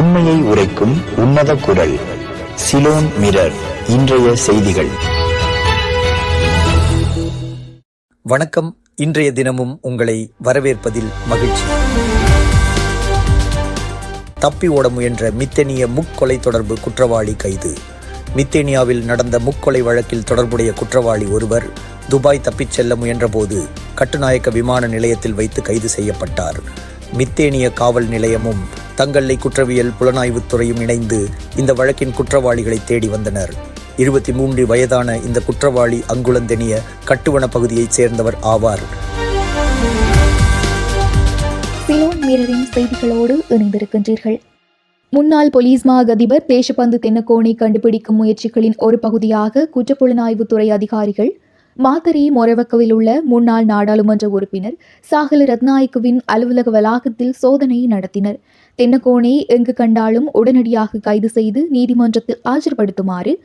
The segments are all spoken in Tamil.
உண்மையை உரைக்கும் உன்னத குரல். சிலோன் மிரர். இன்றைய செய்திகள். வணக்கம். இன்றைய தினமும் உங்களை வரவேற்பதில் மகிழ்ச்சி. தப்பி ஓட முயன்ற மித்தேனிய முக்கொலை தொடர்பு குற்றவாளி கைது. மித்தேனியாவில் நடந்த முக்கொலை வழக்கில் தொடர்புடைய குற்றவாளி ஒருவர் துபாய் தப்பிச் செல்ல முயன்றபோது கட்டுநாயக்க விமான நிலையத்தில் வைத்து கைது செய்யப்பட்டார். மித்தேனிய காவல் நிலையமும் தங்கல்லை குற்றவியல் புலனாய்வுத் துறையும் இணைந்து இந்த வழக்கின் குற்றவாளிகளை தேடி வந்தனர். 23 வயதான இந்த குற்றவாளி அங்குளந்தெனிய கட்டுவன பகுதியைச் சேர்ந்தவர் ஆவார். சிலோன் மிரரின் செய்திகளோடு இணைந்திருக்கின்றீர்கள். முன்னாள் போலீஸ் மா அதிபர் தேசபந்து தென்னக்கோனை கண்டுபிடிக்கும் முயற்சிகளின் ஒரு பகுதியாக குற்றப்புலனாய்வுத்துறை அதிகாரிகள் மாத்தறை மொரவக்கவில் உள்ள முன்னாள் நாடாளுமன்ற உறுப்பினர் சாகல ரத்நாயக்குவின் அலுவலக வளாகத்தில் சோதனை நடத்தினர். தென்னக்கோனை எங்கு கண்டாலும் உடனடியாக கைது செய்து நீதிமன்றத்தில் ஆஜர்படுத்துமாறு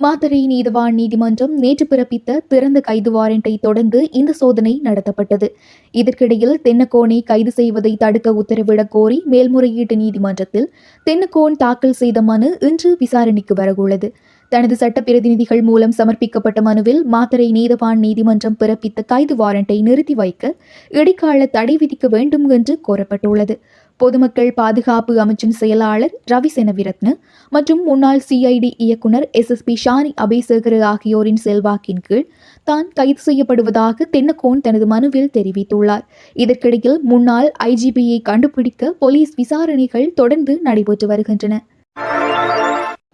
மாத்தறை நீதவான் நீதிமன்றம் நேற்று பிறப்பித்த திறந்த கைது வாரண்டை தொடர்ந்து இந்த சோதனை நடத்தப்பட்டது. இதற்கிடையில் தென்னக்கோனை கைது செய்வதை தடுக்க உத்தரவிடக் கோரி மேல்முறையீட்டு நீதிமன்றத்தில் தென்னக்கோன் தாக்கல் செய்த மனு இன்று விசாரணைக்கு வரவுள்ளது. தனது சட்ட பிரதிநிதிகள் மூலம் சமர்ப்பிக்கப்பட்ட மனுவில் மாத்தறை நீதவான் நீதிமன்றம் பிறப்பித்த கைது வாரண்டை நிறுத்தி வைக்க இடைக்கால தடை விதிக்க வேண்டும் என்று கோரப்பட்டுள்ளது. பொதுமக்கள் பாதுகாப்பு அமைச்சின் செயலாளர் ரவி செனவிரத்ன மற்றும் முன்னாள் சிஐடி இயக்குனர் SSP ஷானி அபேசேகர ஆகியோரின் செல்வாக்கின் கீழ் தான் கைது செய்யப்படுவதாக தென்னக்கோன் தனது மனுவில் தெரிவித்துள்ளார். இதற்கிடையில் முன்னாள் IGPயை கண்டுபிடிக்க போலீஸ் விசாரணைகள் தொடர்ந்து நடைபெற்று வருகின்றன.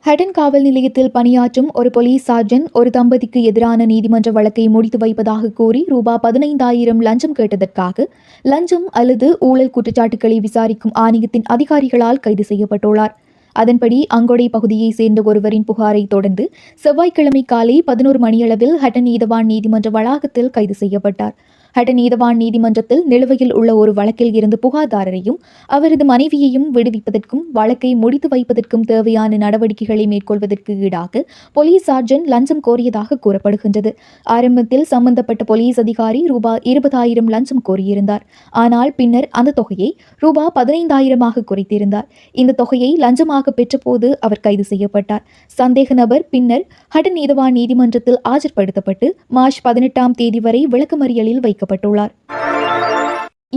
ஹட்டன் காவல் நிலையத்தில் பணியாற்றும் ஒரு போலீஸ் சார்ஜன் ஒரு தம்பதிக்கு எதிரான நீதிமன்ற வழக்கை முடித்து வைப்பதாக கூறி ரூபாய் 15,000 லஞ்சம் கேட்டதற்காக லஞ்சம் அல்லது ஊழல் குற்றச்சாட்டுகளை விசாரிக்கும் ஆணையத்தின் அதிகாரிகளால் கைது செய்யப்பட்டுள்ளார். அதன்படி அங்கொடை பகுதியைச் சேர்ந்த ஒருவரின் புகாரை தொடர்ந்து செவ்வாய்க்கிழமை காலை 11 மணியளவில் ஹட்டன் நீதவான் நீதிமன்ற வளாகத்தில் கைது செய்யப்பட்டார். ஹட்டன் நீதவான் நீதிமன்றத்தில் நிலுவையில் உள்ள ஒரு வழக்கில் இருந்து புகார்தாரரையும் அவரது மனைவியையும் விடுவிப்பதற்கும் வழக்கை முடித்து வைப்பதற்கும் தேவையான நடவடிக்கைகளை மேற்கொள்வதற்கு ஈடாக போலீஸ் சார்ஜன் லஞ்சம் கோரியதாக கூறப்படுகின்றது. ஆரம்பத்தில் சம்பந்தப்பட்ட போலீஸ் அதிகாரி ரூபாய் 20,000 லஞ்சம் கோரியிருந்தார். ஆனால் பின்னர் அந்த தொகையை ரூபாய் 15,000 குறைத்திருந்தார். இந்த தொகையை லஞ்சமாக பெற்றபோது அவர் கைது செய்யப்பட்டார். சந்தேக நபர் பின்னர் ஹட்டன் நீதவான் நீதிமன்றத்தில் ஆஜர்படுத்தப்பட்டு மார்ச் 18ஆம் தேதி வரை விளக்கமறியலில் வைக்கப்பட்டுள்ளார்.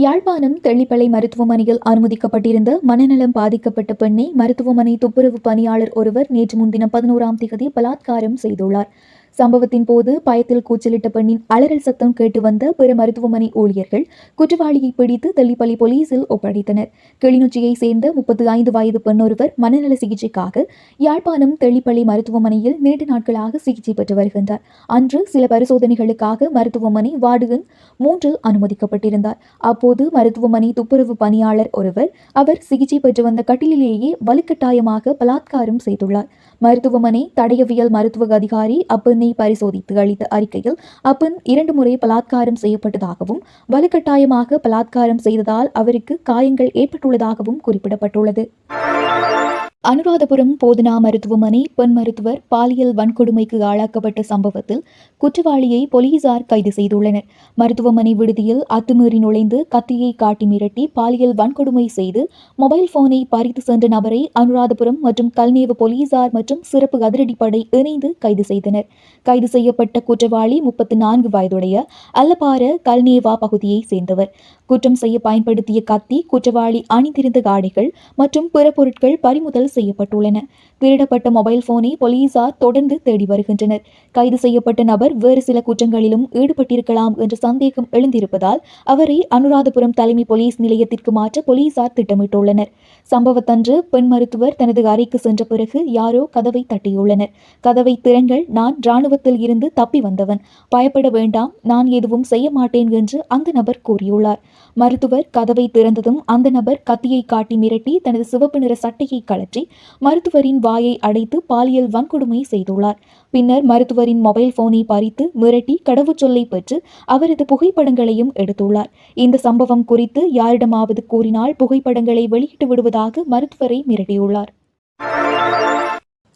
யாழ்ப்பாணம் தெள்ளிப்பளை மருத்துவமனையில் அனுமதிக்கப்பட்டிருந்த மனநலம் பாதிக்கப்பட்ட பெண்ணை மருத்துவமனை துப்புரவு பணியாளர் ஒருவர் நேற்று முன்தினம் 11ஆம் தேதி பலாத்காரம் செய்துள்ளார். சம்பவத்தின் போது பயத்தில் கூச்சலிட்ட பெண்ணின் அலறல் சத்தம் கேட்டு வந்த பிற மருத்துவமனை ஊழியர்கள் குற்றவாளியை பிடித்து தெள்ளிப்பளை போலீசில் ஒப்படைத்தனர். கிளிநொச்சியை சேர்ந்த 35 வயது பெண் ஒருவர் மனநல சிகிச்சைக்காக யாழ்ப்பாணம் தெள்ளிப்பளை மருத்துவமனையில் நீண்ட நாட்களாக சிகிச்சை பெற்று வருகின்றார். அன்று சில பரிசோதனைகளுக்காக மருத்துவமனை வார்டு எண் 3 அனுமதிக்கப்பட்டிருந்தார். அப்போது மருத்துவமனை துப்புரவு பணியாளர் ஒருவர் அவர் சிகிச்சை பெற்று வந்த கட்டிலேயே வலுக்கட்டாயமாக பலாத்காரம் செய்துள்ளார். மருத்துவமனை தடயவியல் மருத்துவ அதிகாரி அப்பெண்ணை பரிசோதித்து அளித்த அறிக்கையில் அப்பெண் 2 முறை பலாத்காரம் செய்யப்பட்டதாகவும் வலுக்கட்டாயமாக பலாத்காரம் செய்ததால் அவருக்கு காயங்கள் ஏற்பட்டுள்ளதாகவும் குறிப்பிடப்பட்டுள்ளது. அனுராதபுரம் போதனா மருத்துவமனை பெண் மருத்துவர் பாலியல் வன்கொடுமைக்கு ஆளாக்கப்பட்ட சம்பவத்தில் குற்றவாளியை போலீசார் கைது செய்துள்ளனர். மருத்துவமனை விடுதியில் அத்துமீறி நுழைந்து கத்தியை காட்டி மிரட்டி பாலியல் வன்கொடுமை செய்து மொபைல் போனை பறித்து சென்ற நபரை அனுராதபுரம் மற்றும் கல்நேவ போலீசார் மற்றும் சிறப்பு அதிரடிப்படை இணைந்து கைது செய்தனர். கைது செய்யப்பட்ட குற்றவாளி 34 வயதுடைய அல்லபார கல்நேவா பகுதியை சேர்ந்தவர். குற்றம் செய்ய பயன்படுத்திய கத்தி, குற்றவாளி அணிந்திருந்த ஆடைகள் மற்றும் பிற பொருட்கள் பறிமுதல் செய்யப்பட்டுள்ளன. திருடப்பட்ட மொபைல் போனை போலீசார் தொடர்ந்து தேடி வருகின்றனர். கைது செய்யப்பட்ட நபர் வேறு சில குற்றங்களிலும் ஈடுபட்டிருக்கலாம் என்ற சந்தேகம் எழுந்திருப்பதால் அவரை அனுராதபுரம் தலைமை போலீஸ் நிலையத்திற்கு மாற்ற போலீசார் திட்டமிட்டுள்ளனர். சம்பவத்தன்று பெண் மருத்துவர் தனது அறைக்கு சென்ற பிறகு யாரோ கதவை தட்டியுள்ளனர். கதவை திறங்கள், நான் இராணுவத்தில் இருந்து தப்பி வந்தவன், பயப்பட வேண்டாம், நான் எதுவும் செய்ய மாட்டேன் என்று அந்த நபர் கூறியுள்ளார். மருத்துவர் கதவை திறந்ததும் அந்த நபர் கத்தியை காட்டி மிரட்டி தனது சிவப்பு நிற சட்டையை கழற்றி மருத்துவரின் வாயை அடைத்து பாலியல் வன்கொடுமை செய்துள்ளார். பின்னர் மருத்துவரின் மொபைல் போனை பறித்து மிரட்டி கடவுச்சொல்லை பெற்று அவரது புகைப்படங்களையும் எடுத்துள்ளார். இந்த சம்பவம் குறித்து யாரிடமாவது கூறினால் புகைப்படங்களை வெளியிட்டு விடுவதாக மருத்துவரை மிரட்டியுள்ளார்.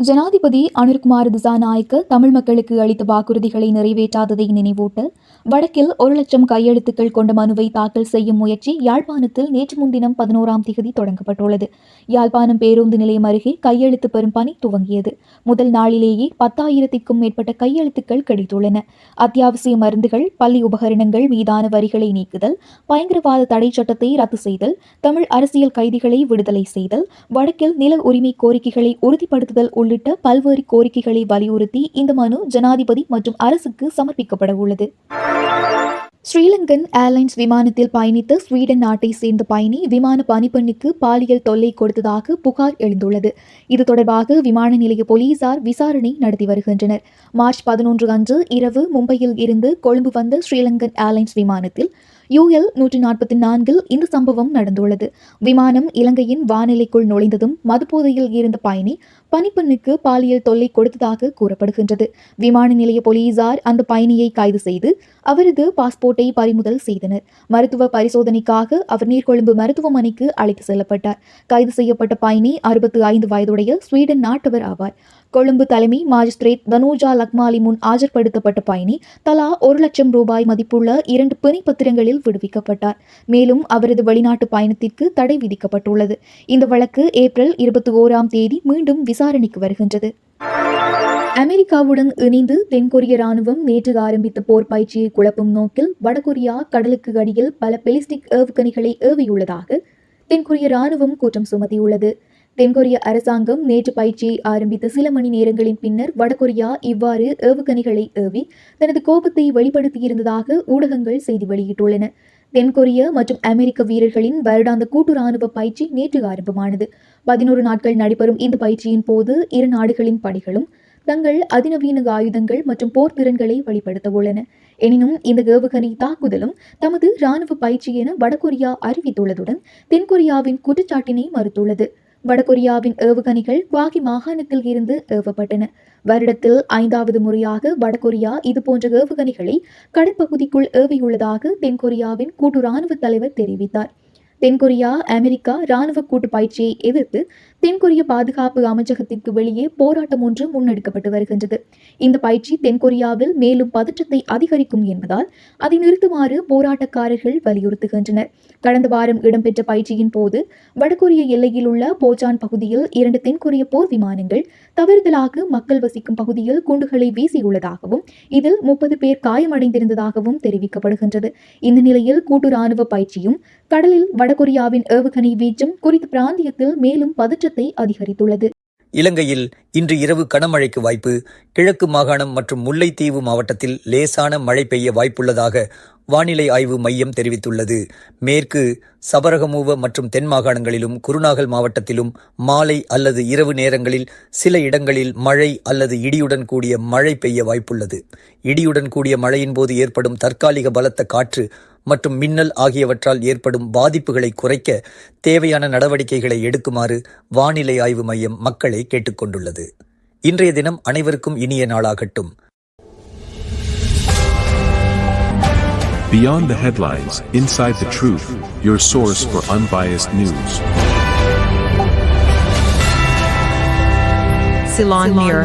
ஜனாதிபதி அனுர்குமார் திசாநாயக்க தமிழ் மக்களுக்கு அளித்த வாக்குறுதிகளை நிறைவேற்றாததை நினைவூட்ட வடக்கில் 1,00,000 கையெழுத்துக்கள் கொண்ட மனுவை தாக்கல் செய்யும் முயற்சி யாழ்ப்பாணத்தில் நேற்று முன்தினம் 11ஆம் தேதி தொடங்கப்பட்டுள்ளது. யாழ்ப்பாணம் பேருந்து நிலையம் அருகே கையெழுத்து பெறும் பணி துவங்கியது. முதல் நாளிலேயே 10,000க்கும் மேற்பட்ட கையெழுத்துக்கள் கிடைத்துள்ளன. அத்தியாவசிய மருந்துகள், பள்ளி உபகரணங்கள் மீதான வரிகளை நீக்குதல், பயங்கரவாத தடை சட்டத்தை ரத்து செய்தல், தமிழ் அரசியல் கைதிகளை விடுதலை செய்தல், வடக்கில் நில உரிமை கோரிக்கைகளை உறுதிப்படுத்துதல் உள்ளிட்ட பல்வேறு கோரிக்கைகளை வலியுறுத்தி இந்த மனு ஜனாதிபதி மற்றும் அரசுக்கு சமர்ப்பிக்கப்பட உள்ளது. ஸ்ரீலங்கன் ஏர்லைன்ஸ் விமானத்தில் பயணித்த ஸ்வீடன் நாட்டை சேர்ந்த பயணி விமான பணிப்பெண்ணுக்கு பாலியல் தொல்லை கொடுத்ததாக புகார் எழுந்துள்ளது. இது தொடர்பாக விமான நிலைய போலீசார் விசாரணை நடத்தி வருகின்றனர். மார்ச் 11 அன்று இரவு மும்பையில் இருந்து கொழும்பு வந்த ஸ்ரீலங்கன் ஏர்லைன்ஸ் விமானத்தில் UL 144 இந்த சம்பவம் நடந்துள்ளது. விமானம் இலங்கையின் வானிலைக்குள் நுழைந்ததும் மதுபோதையில் இருந்த பயணி பணிப்பெண்ணுக்கு பாலியல் தொல்லை கொடுத்ததாக கூறப்படுகின்றது. விமான நிலைய போலீசார் அந்த பயணியை கைது செய்து அவரது பாஸ்போர்ட்டை பறிமுதல் செய்தனர். மருத்துவ பரிசோதனைக்காக அவர் நீர்கொழும்பு மருத்துவமனைக்கு அழைத்து செல்லப்பட்டார். கைது செய்யப்பட்ட பயணி 65 வயதுடைய ஸ்வீடன் நாட்டவர் ஆவார். கொழும்பு தலைமை மாஜிஸ்திரேட் தனூஜா லக்மாலி முன் ஆஜர்படுத்தப்பட்ட பயணி தலா 1,00,000 ரூபாய் மதிப்புள்ள 2 பிணைப்பத்திரங்களில் விடுவிக்கப்பட்டார். மேலும் அவரது வெளிநாட்டு பயணத்திற்கு தடை விதிக்கப்பட்டுள்ளது. இந்த வழக்கு ஏப்ரல் 21ஆம் தேதி மீண்டும் விசாரணைக்கு வருகின்றது. அமெரிக்காவுடன் இணைந்து தென்கொரிய ராணுவம் நேற்று ஆரம்பித்த போர் பயிற்சியை குழப்பும் நோக்கில் வடகொரியா கடலுக்கு அடியில் பல பெலிஸ்டிக் ஏவுகணைகளை ஏவியுள்ளதாக தென்கொரிய ராணுவம் குற்றம் சுமத்தியுள்ளது. தென்கொரிய அரசாங்கம் நேற்று பயிற்சியை ஆரம்பித்த சில மணி நேரங்களின் பின்னர் வடகொரியா இவ்வாறு ஏவுகணைகளை ஏவி தனது கோபத்தை வெளிப்படுத்தியிருந்ததாக ஊடகங்கள் செய்தி வெளியிட்டுள்ளன. தென்கொரிய மற்றும் அமெரிக்க வீரர்களின் வருடாந்த கூட்டு ராணுவ பயிற்சி நேற்று ஆரம்பமானது. 11 நாட்கள் நடைபெறும் இந்த பயிற்சியின் போது இரு நாடுகளின் படைகளும் தங்கள் அதிநவீன ஆயுதங்கள் மற்றும் போர் திறன்களை வெளிப்படுத்த உள்ளன. எனினும் இந்த ஏவுகணை தாக்குதலும் தமது ராணுவ பயிற்சி என வடகொரியா அறிவித்துள்ளதுடன் தென்கொரியாவின் குற்றச்சாட்டினை மறுத்துள்ளது. வடகொரியாவின் ஏவுகணைகள் குவாகி மாகாணத்தில் இருந்து ஏவப்பட்டன. வருடத்தில் 5வது முறையாக வடகொரியா இதுபோன்ற ஏவுகணைகளை கடற்பகுதிக்குள் ஏவியுள்ளதாக தென்கொரியாவின் கூட்டு ராணுவ தலைவர் தெரிவித்தார். தென்கொரியா அமெரிக்கா ராணுவ கூட்டு பயிற்சியை எதிர்த்து தென்கொரிய பாதுகாப்பு அமைச்சகத்திற்கு வெளியே போராட்டம் ஒன்று முன்னெடுக்கப்பட்டு வருகின்றது. இந்த பயிற்சி தென்கொரியாவில் மேலும் பதற்றத்தை அதிகரிக்கும் என்பதால் அதை நிறுத்துமாறு போராட்டக்காரர்கள் வலியுறுத்துகின்றனர். கடந்த வாரம் இடம்பெற்ற பயிற்சியின் போது வடகொரிய எல்லையில் உள்ள போஜான் பகுதியில் 2 தென்கொரிய போர் விமானங்கள் தவறுதலாக மக்கள் வசிக்கும் பகுதியில் குண்டுகளை வீசியுள்ளதாகவும் இதில் 30 பேர் காயமடைந்திருந்ததாகவும் தெரிவிக்கப்படுகின்றது. இந்த நிலையில் கூட்டு ராணுவ பயிற்சியும் கடலில் வடகொரியாவின் ஏவுகணை வீச்சும் குறித்த பிராந்தியத்தில் மேலும் பதற்றத்தை அதிகரித்துள்ளது. இலங்கையில் இன்று இரவு கனமழைக்கு வாய்ப்பு. கிழக்கு மாகாணம் மற்றும் முல்லைத்தீவு மாவட்டத்தில் லேசான மழை பெய்ய வாய்ப்புள்ளதாக வானிலை ஆய்வு மையம் தெரிவித்துள்ளது. மேற்கு சபரகமுவ மற்றும் தென் மாகாணங்களிலும் குருநாகல் மாவட்டத்திலும் மாலை அல்லது இரவு நேரங்களில் சில இடங்களில் மழை அல்லது இடியுடன் கூடிய மழை பெய்ய வாய்ப்புள்ளது. இடியுடன் கூடிய மழையின் போது ஏற்படும் தற்காலிக பலத்த காற்று மற்றும் மின்னல் ஆகியவற்றால் ஏற்படும் பாதிப்புகளை குறைக்க தேவையான நடவடிக்கைகளை எடுக்குமாறு வானிலை ஆய்வு மையம் மக்களை கேட்டுக்கொண்டுள்ளது. இன்றைய தினம் அனைவருக்கும் இனிய நாளாகட்டும். Beyond the headlines, inside the truth, your source for unbiased news. Ceylon Mirror.